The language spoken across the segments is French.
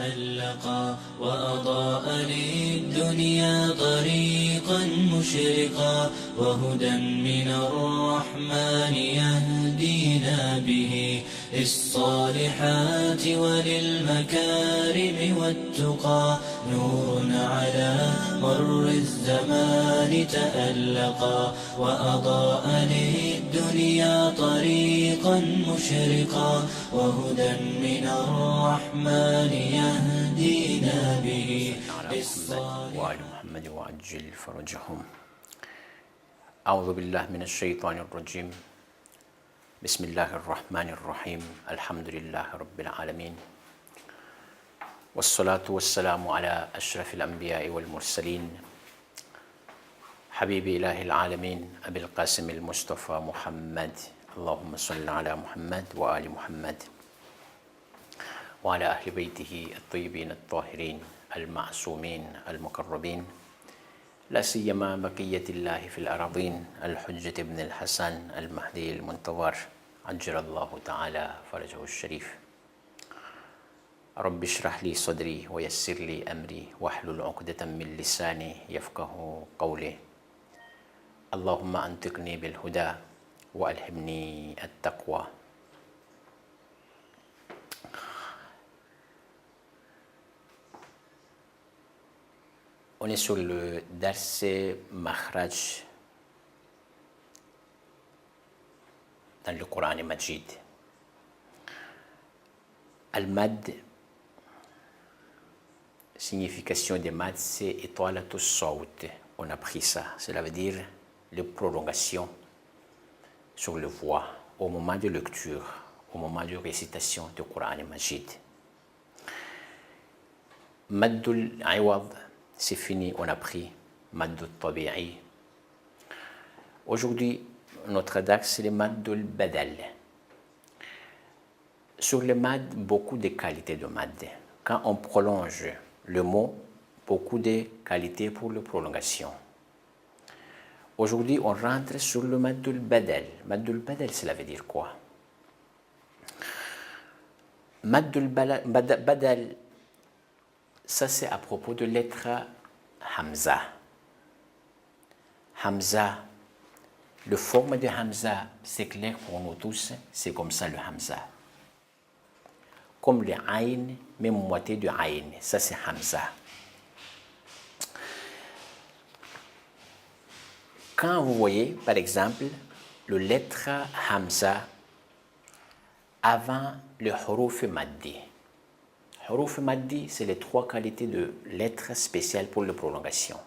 تألقا وأضاء للدنيا طريقا مشرقا وهدى من الرحمن يهدينا به للصالحات وللمكارم والتقى نور على مر الزمان تألقا وأضاء للدنيا طريقا مشرقا وهدى من الرحمن يهدينا به للصالحات وآل محمد وعجل فرجهم. أعوذ بالله من الشيطان الرجيم. بسم الله الرحمن الرحيم. الحمد لله رب العالمين، والصلاة والسلام على أشرف الأنبياء والمرسلين حبيب إله العالمين أبي القاسم المصطفى محمد. اللهم صل على محمد وآل محمد وعلى أهل بيته الطيبين الطاهرين المعصومين المقربين، لا سيما بقية الله في الأراضين الحجة بن الحسن المهدي المنتظر عجل الله تعالى فرجه الشريف. رب اشرح لي صدري ويسر لي أمري واحلل عقدة من لساني يفقه قولي. اللهم أنطقني بالهدى وألهمني التقوى. On est sur le Dars Makhraj dans le Coran Majid. Al-Mad, signification des Mad, c'est Italatus Sawt. On a pris ça. Cela veut dire les prolongations sur le voix au moment de lecture, au moment de récitation du Coran Majid. Maddul Iwad, c'est fini, on a pris Maddul Tabi'i. Aujourd'hui, notre Dars, c'est le Maddul Badal. Sur le Mad, beaucoup de qualités de Mad. Quand on prolonge le mot, beaucoup de qualités pour la prolongation. Aujourd'hui, on rentre sur le Maddul Badal. Maddul Badal, cela veut dire quoi? Maddul Badal, ça c'est à propos de lettre Hamza. Hamza, le forme de Hamza, c'est clair pour nous tous, c'est comme ça le Hamza. Comme le Aïn, même moitié de Aïn, ça c'est Hamza. Quand vous voyez, par exemple, le lettre Hamza avant le Huruf Maddi. Huruf Maddi, c'est les trois qualités de lettres spéciales pour la prolongation.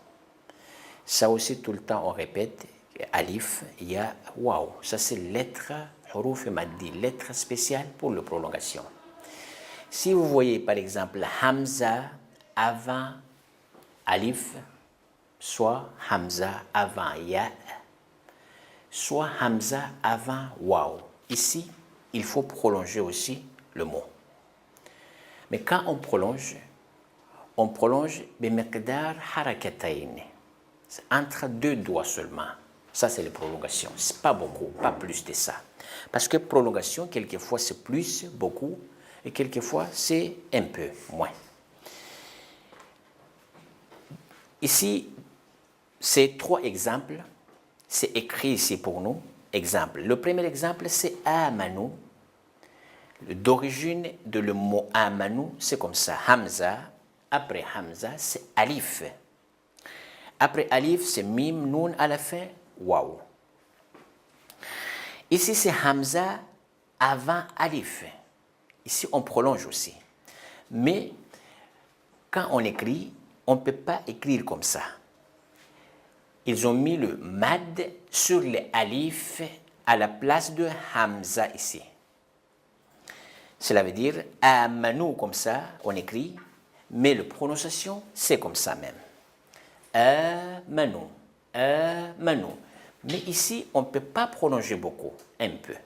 Ça aussi, tout le temps, on répète, Alif, Ya, Waw. Ça, c'est lettre Huruf Maddi, lettre spéciale pour la prolongation. Si vous voyez, par exemple, Hamza avant Alif, soit Hamza avant Ya, soit Hamza avant Waw. Ici, il faut prolonger aussi le mot. Mais quand on prolonge بمقدار حركتين. C'est entre deux doigts seulement. Ça, c'est la prolongation. C'est pas beaucoup, pas plus de ça. Parce que prolongation, quelquefois, c'est plus, beaucoup, et quelquefois, c'est un peu moins. Ici, c'est trois exemples. C'est écrit ici pour nous. Exemple. Le premier exemple, c'est Amanu. D'origine de le mot Amanu, c'est comme ça. Hamza. Après Hamza, c'est Alif. Après Alif, c'est Mim, Noun à la fin, Waw. Ici, c'est Hamza avant Alif. Ici, on prolonge aussi. Mais quand on écrit, on ne peut pas écrire comme ça. Ils ont mis le Mad sur le Alif à la place de Hamza ici. Cela veut dire Amanu comme ça, on écrit, mais la prononciation, c'est comme ça même. Amanu, Amanu. Mais ici, on ne peut pas prolonger beaucoup, un peu.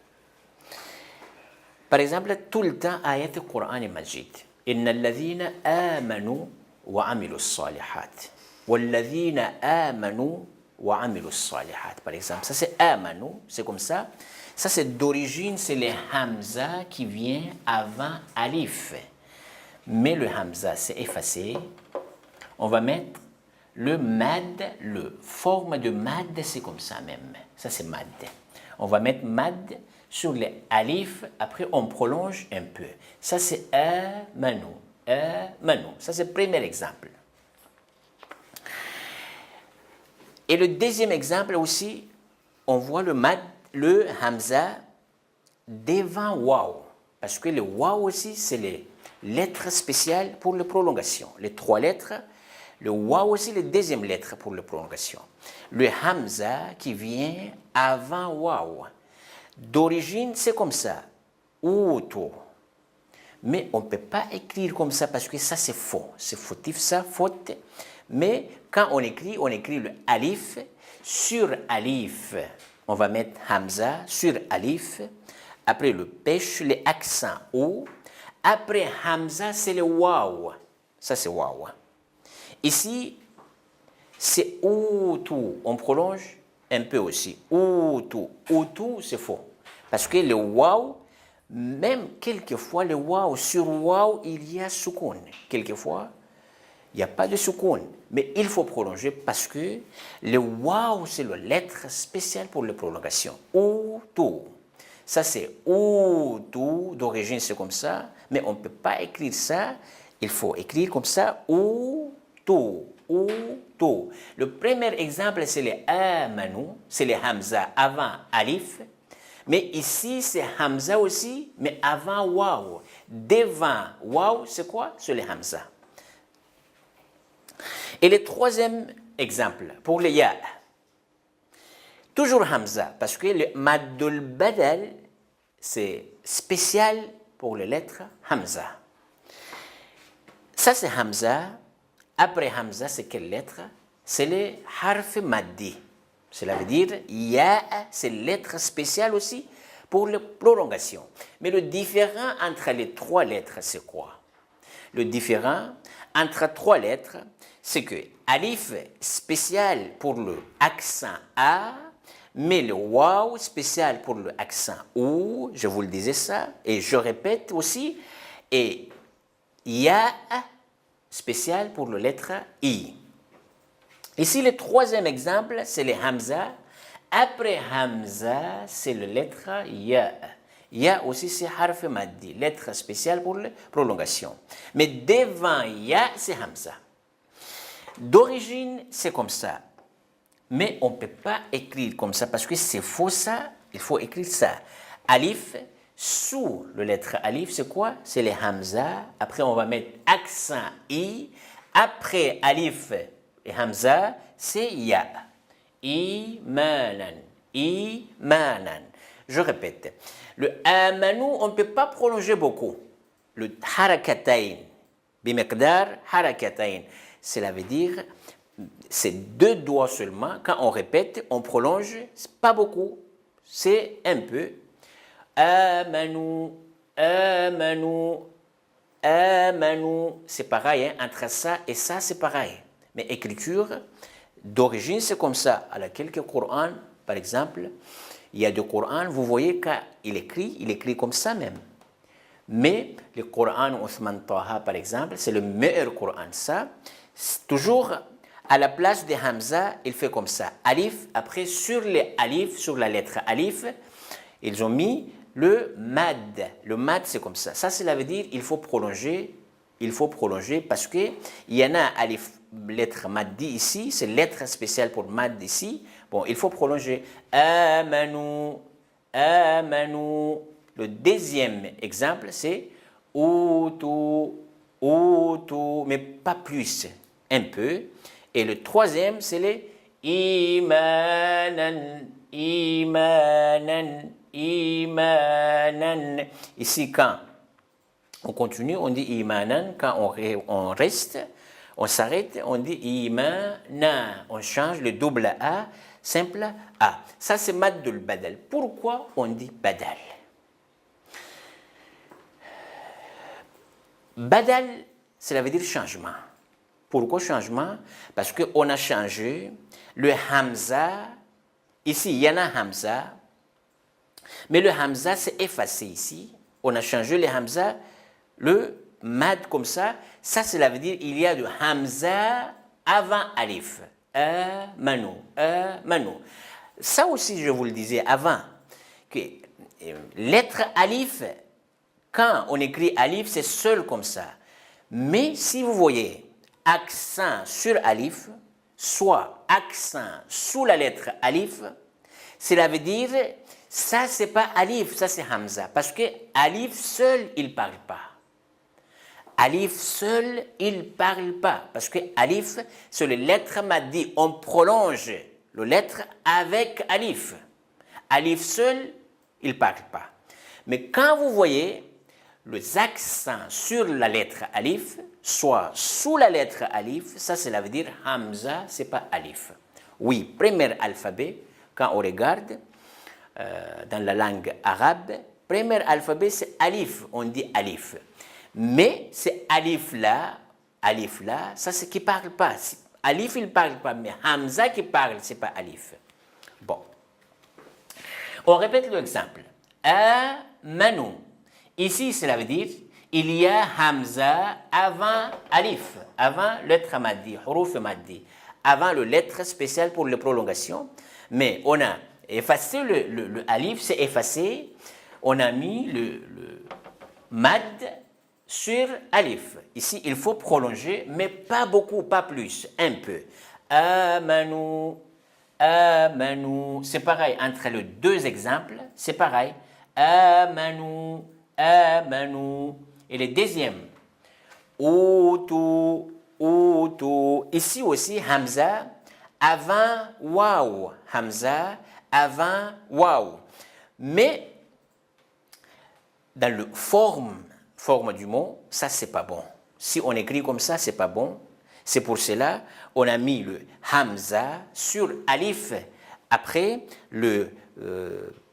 Par exemple, tout le temps, ayat Coran Majid. Inna alladhina amanu wa amilu salihat. Walladhina amanu wa amilu salihat. Par exemple, ça c'est amanu, c'est comme ça. Ça c'est d'origine, c'est le hamza qui vient avant alif. mais le hamza c'est effacé, on va mettre le mad, le forme de mad, c'est comme ça même. Ça c'est mad. On va mettre mad sur les alifs, après on prolonge un peu. Ça c'est amanu, amanu. Ça c'est le premier exemple. Et le deuxième exemple aussi, on voit le mad, le hamza devant waw. Parce que le waw aussi, c'est les lettres spéciales pour la prolongation. Les 3 lettres, le waw aussi, les deuxième lettre pour la prolongation. Le hamza qui vient avant waw. D'origine, c'est comme ça. Outo. Mais on ne peut pas écrire comme ça parce que ça, c'est faux. C'est fautif, ça, faute. Mais quand on écrit le alif. Sur alif, on va mettre hamza sur alif. Après le pêche, les accents ou. Après hamza, c'est le waw. Ça, c'est waw. Ici, c'est outou. On prolonge un peu aussi. Outou. Outou, c'est faux. Parce que le waw, même quelquefois, le waw, sur waw, il y a soukoun. Quelquefois, il n'y a pas de soukoun. Mais il faut prolonger parce que le waw, c'est la lettre spéciale pour la prolongation. Outou. Ça, c'est outou. D'origine, c'est comme ça. Mais on ne peut pas écrire ça. Il faut écrire comme ça. Outou. Outou. Le premier exemple, c'est le amanu. C'est le hamza avant alif. Mais ici, c'est hamza aussi, mais avant waw. Devant waw, c'est quoi? C'est le hamza. Et le troisième exemple, pour le ya. Toujours hamza, parce que le maddul badal, c'est spécial pour les lettres hamza. Ça, c'est hamza. Après hamza, c'est quelle lettre? C'est le harf maddi. Cela veut dire, ya, c'est lettre spéciale aussi pour la prolongation. Mais le différent entre les 3 lettres, c'est quoi? Le différent entre 3 lettres, c'est que alif spécial pour le accent A, mais le waw spécial pour le accent OU, je vous le disais ça, et je répète aussi, et ya spécial pour la lettre I. Ici, le troisième exemple, c'est le hamza. Après hamza, c'est la lettre ya. Ya aussi, c'est harf maddi, lettre spéciale pour la prolongation. Mais devant ya, c'est hamza. D'origine, c'est comme ça. Mais on ne peut pas écrire comme ça parce que c'est faux ça. Il faut écrire ça. Alif, sous la lettre alif, c'est quoi? C'est le hamza. Après, on va mettre accent i. Après alif et hamza, c'est ya. Imanan. Imanan. Je répète. Le amanu, on ne peut pas prolonger beaucoup. Le harakatayn. Bimiqdar harakatayn. Cela veut dire, c'est 2 doigts seulement. Quand on répète, on prolonge, c'est pas beaucoup. C'est un peu. Amanu, amanu, amanu. C'est pareil, hein? Entre ça et ça, c'est pareil. Mais écriture, d'origine, c'est comme ça. Alors, quelques Coran, par exemple, il y a des Coran, vous voyez quand il écrit comme ça même. Mais le Coran Othman Taha, par exemple, c'est le meilleur Coran. Ça, toujours à la place de Hamza, il fait comme ça. Alif, après sur les alif, sur la lettre alif, ils ont mis le mad. Le mad, c'est comme ça. Ça, cela veut dire il faut prolonger parce que il y en a alif, lettre maddi ici, c'est lettre spéciale pour mad ici. Bon, il faut prolonger. Amanu, amanu. Le deuxième exemple, c'est outu, outu, mais pas plus, un peu. Et le troisième, c'est les imanan, imanan, imanan. Ici, quand on continue, on dit imanan. Quand on reste, on s'arrête, on dit imana. On change le double A, simple A. Ça, c'est maddul badal. Pourquoi on dit badal? Badal, cela veut dire changement. Pourquoi changement? Parce qu'on a changé le hamza. Ici, il y en a hamza. Mais le hamza, c'est effacé ici. On a changé le hamza, le mad comme ça cela veut dire il y a de hamza avant alif. Amanu, amanu. Ça aussi, je vous le disais avant, que lettre alif, quand on écrit alif, c'est seul comme ça. Mais si vous voyez accent sur alif, soit accent sous la lettre alif, cela veut dire ça c'est pas alif, ça c'est hamza, parce que alif seul il parle pas. Alif seul il parle pas, parce que alif c'est les lettres maddi, on prolonge le lettre avec alif. Alif seul il parle pas. Mais quand vous voyez les accents sur la lettre alif, soit sous la lettre alif, ça veut dire hamza, c'est pas alif. Oui, premier alphabet, quand on regarde dans la langue arabe, premier alphabet c'est alif, on dit alif. Mais c'est alif là, ça c'est qui parle pas. Alif il parle pas, mais hamza qui parle, c'est pas alif. Bon. On répète l'exemple. Amanu. Ici, cela veut dire il y a hamza avant alif, avant lettre maddi, huruf maddi, avant le lettre spéciale pour les prolongations. Mais on a effacé le alif, c'est effacé. On a mis le mad sur alif. Ici, il faut prolonger, mais pas beaucoup, pas plus, un peu. Amanu, amanu. C'est pareil entre les deux exemples, c'est pareil. Amanu, amanu. Et le deuxième, utu, utu. Ici aussi, hamza avant waw. Hamza avant waw. Mais dans le forme du mot, ça c'est pas bon. Si on écrit comme ça, c'est pas bon. C'est pour cela on a mis le hamza sur alif. Après le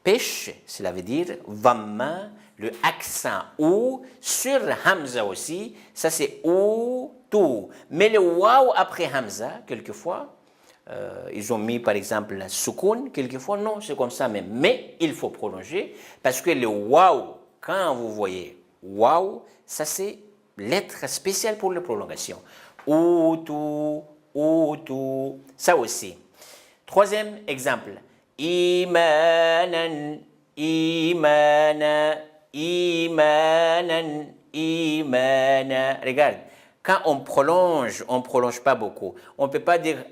pesh, cela veut dire vamma, le accent ou sur hamza aussi, ça c'est ou tout. Mais le waw après hamza, quelquefois, ils ont mis par exemple la soukoun, quelquefois non, c'est comme ça même. Mais il faut prolonger parce que le waw, quand vous voyez waw, ça c'est lettre spéciale pour la prolongation. Utu, utu, ça aussi. Troisième exemple. Imanan, imana, imanan, imana. Regarde, quand on prolonge pas beaucoup. On ne peut pas dire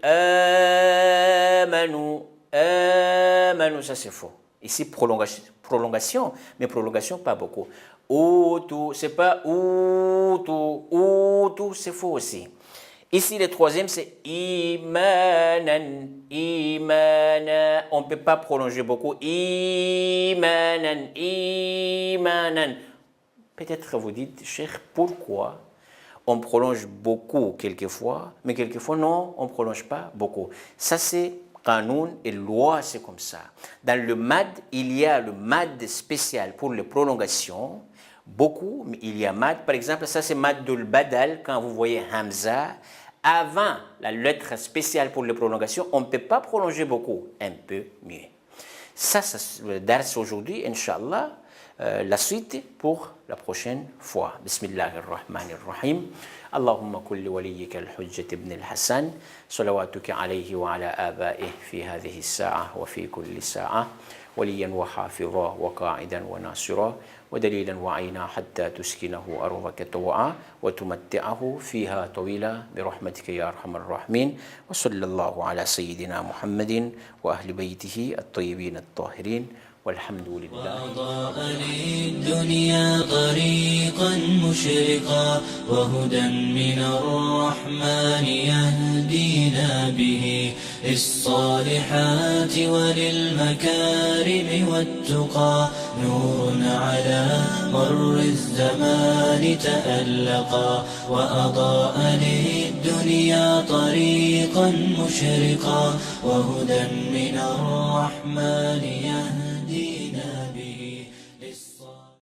amanu, amanu, ça c'est faux. Ici, prolongation, mais prolongation pas beaucoup. Utu, c'est pas utu, utu, c'est faux aussi. Ici, le troisième, c'est imanan, imana. On ne peut pas prolonger beaucoup. Imanan, imanan. Peut-être vous dites, Cheikh, pourquoi on prolonge beaucoup quelquefois, mais quelquefois non, on ne prolonge pas beaucoup. Ça, c'est Qanoun et loi, c'est comme ça. Dans le mad, il y a le mad spécial pour les prolongations. Beaucoup, mais il y a mad. Par exemple, ça c'est maddul badal. Quand vous voyez hamza, avant la lettre spéciale pour les prolongations, on ne peut pas prolonger beaucoup, un peu mieux. Ça c'est le dars aujourd'hui, Inch'Allah. La suite pour la prochaine fois. Bismillahirrahmanirrahim. اللهم كل وليك الحجة ابن الحسن صلواتك عليه وعلى آبائه في هذه الساعة وفي كل ساعة وليا وحافظا وقاعدا وناصرا ودليلا وعينا حتى تسكنه أرضك طوعا وتمتعه فيها طويلا برحمتك يا أرحم الراحمين وصلى الله على سيدنا محمد وأهل بيته الطيبين الطاهرين والحمد لله. وأضاء للدنيا طريقا مشرقا وهدى من الرحمن يهدينا به للصالحات وللمكارم والتقى نور على مر الزمان تألقا وأضاء للدنيا طريقا مشرقا وهدى من الرحمن يهدينا به